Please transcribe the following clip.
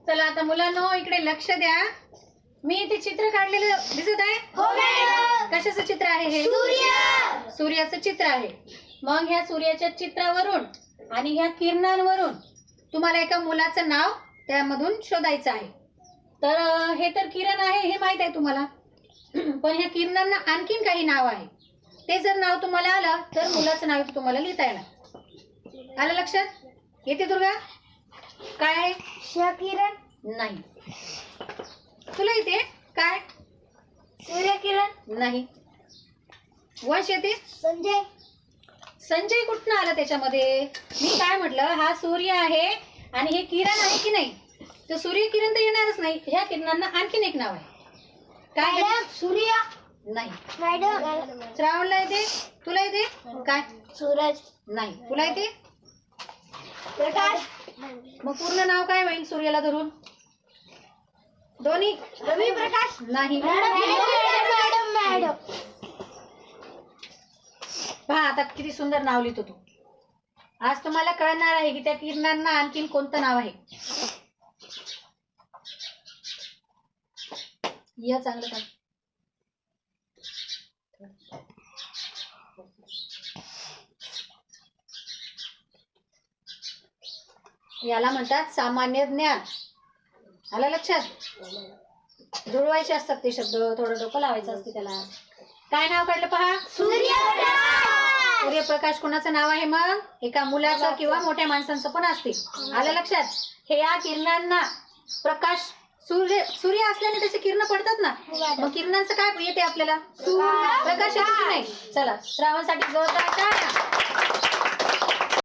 चला आता मुलांनो इकडे लक्ष द्या. मी इथे चित्र काढलेलं दिसत आहे. कशाचं चित्र आहे हे? सूर्याचं चित्र आहे. मग ह्या सूर्याच्या चित्रावरून आणि ह्या किरणांवरून तुम्हाला एका मुलाचं नाव त्यामधून शोधायचं आहे. तर हे तर किरण आहे हे माहित आहे तुम्हाला, पण ह्या किरणांना आणखीन काही नाव आहे. ते जर नाव तुम्हाला आलं तर मुलाचं नाव तुम्हाला लिहिता येणार. आलं लक्षात? येते दुर्गा? काय आहे? क्षकिरण नाही. तुला येते काय? सूर्यकिरण नाही. वंश येते? संजय संजय कुठनं आला त्याच्यामध्ये? मी काय म्हटलं, हा सूर्य आहे आणि हे किरण आहे की नाही, तर सूर्य किरण तर येणारच नाही. ह्या किरणांना आणखीन एक नाव आहे. काय आहे? सूर्य नाही. मॅडम श्रावणला येते? तुला येते काय? सूरज नाही. तुला येते? प्रकाश मग पूर्ण नाव काय होईल सूर्याला धरून? दोन्ही? रवी प्रकाश नाही. मॅडम पहा आता किती सुंदर नाव लिहितो तू. आज तुम्हाला कळणार आहे की त्या किरणांना आणखीन कोणतं नाव आहे. या चांगलं का? याला म्हणतात सामान्य ज्ञान. आलं लक्षात? जुळवायचे असतात ते शब्द, थोडं डोकं लावायचं असते त्याला. काय नाव काढलं पहा? सूर्यप्रकाश कोणाचं नाव आहे? मग एका मुलाचं किंवा मोठ्या माणसांचं पण असते. आलं लक्षात? हे या किरणांना प्रकाश, सूर्य असल्याने त्याचे किरण पडतात ना, मग किरणांचं काय येते आपल्याला? प्रकाश येते की नाही? चला श्रावणसाठी जोरदार टाळ्या.